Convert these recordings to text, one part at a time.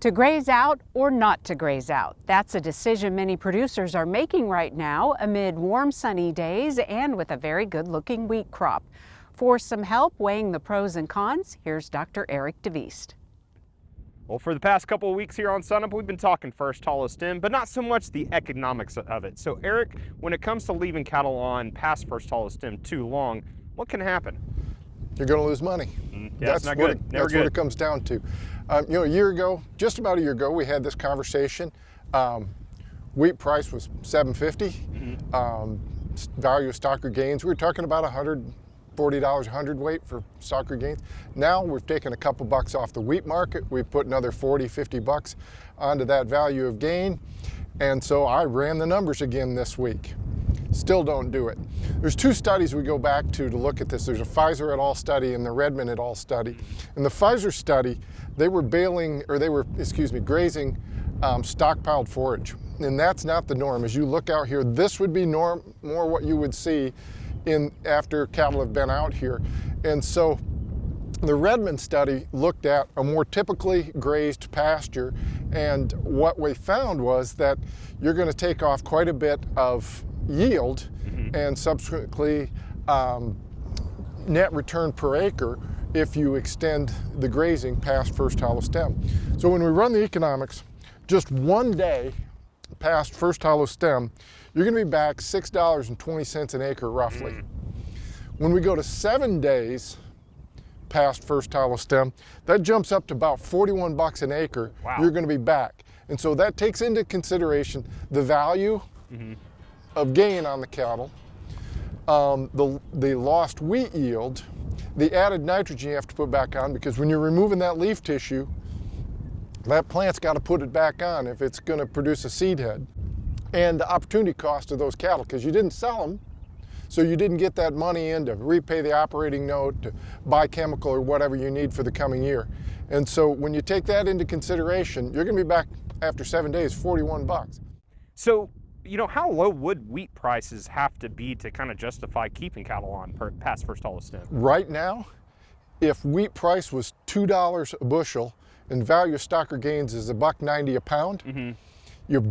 To graze out or not to graze out? That's a decision many producers are making right now amid warm, sunny days and with a very good-looking wheat crop. For some help weighing the pros and cons, here's Dr. Eric DeVuyst. Well, for the past couple of weeks here on SUNUP, we've been talking first hollow stem, but not so much the economics of it. So Eric, when it comes to leaving cattle on past first hollow stem too long, what can happen? You're going to lose money. Yeah, that's not good. That's what it comes down to. A year ago, just about a year ago, we had this conversation. Wheat price was $7.50. Value of stocker gains, we were talking about $140 a hundredweight for stocker gains. Now we've taken a couple bucks off the wheat market. We've put another 40, 50 bucks onto that value of gain. And so I ran the numbers again this week. Still don't do it. There's two studies we go back to look at this. There's a Pfizer et al. Study and the Redmond et al. Study. In the Pfizer study, they were grazing stockpiled forage. And that's not the norm. As you look out here, this would be more what you would see after cattle have been out here. And so the Redmond study looked at a more typically grazed pasture, and what we found was that you're going to take off quite a bit of yield and subsequently net return per acre if you extend the grazing past first hollow stem. So when we run the economics, just one day past first hollow stem, you're going to be back $6.20 an acre roughly. When we go to 7 days past first hollow stem, that jumps up to about 41 bucks an acre. Wow. You're going to be back. And so that takes into consideration the value of gain on the cattle, the lost wheat yield, the added nitrogen you have to put back on, because when you're removing that leaf tissue, that plant's got to put it back on if it's going to produce a seed head, and the opportunity cost of those cattle, because you didn't sell them, so you didn't get that money in to repay the operating note, to buy chemical or whatever you need for the coming year. And so when you take that into consideration, you're going to be back after 7 days, 41 bucks. So, how low would wheat prices have to be to kind of justify keeping cattle on past first hollow stem? Right now, if wheat price was $2 a bushel and value of stocker gains is $1.90 a pound, you're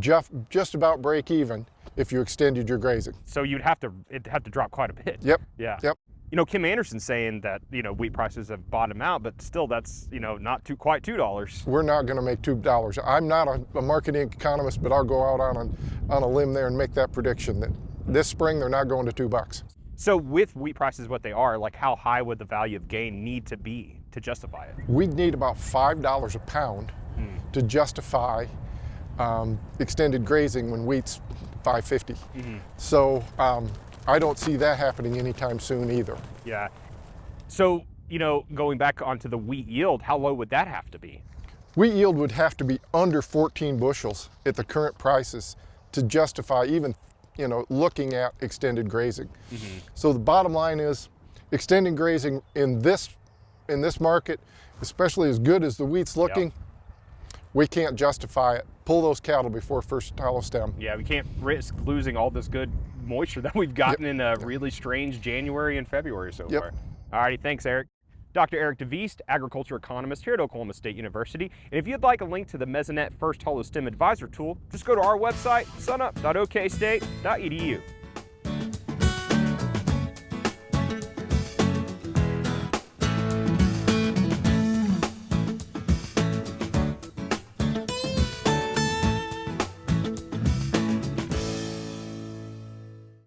just about break even if you extended your grazing. So it'd have to drop quite a bit. Yep. Yeah. Yep. Kim Anderson's saying that, wheat prices have bottomed out, but still that's, not quite $2. We're not going to make $2. I'm not a marketing economist, but I'll go out on a limb there and make that prediction that this spring they're not going to $2. So with wheat prices what they are, like how high would the value of gain need to be to justify it? We'd need about $5 a pound to justify extended grazing when wheat's $5.50. So I don't see that happening anytime soon either. Yeah. So, going back onto the wheat yield, how low would that have to be? Wheat yield would have to be under 14 bushels at the current prices to justify even, looking at extended grazing. So the bottom line is, extending grazing in this market, especially as good as the wheat's looking, we can't justify it. Pull those cattle before first hollow stem. Yeah, we can't risk losing all this good moisture that we've gotten in a really strange January and February so far. All righty, thanks, Eric. Dr. Eric DeVuyst, agriculture economist here at Oklahoma State University. And if you'd like a link to the Mesonet First Hollow Stem Advisor tool, just go to our website, sunup.okstate.edu.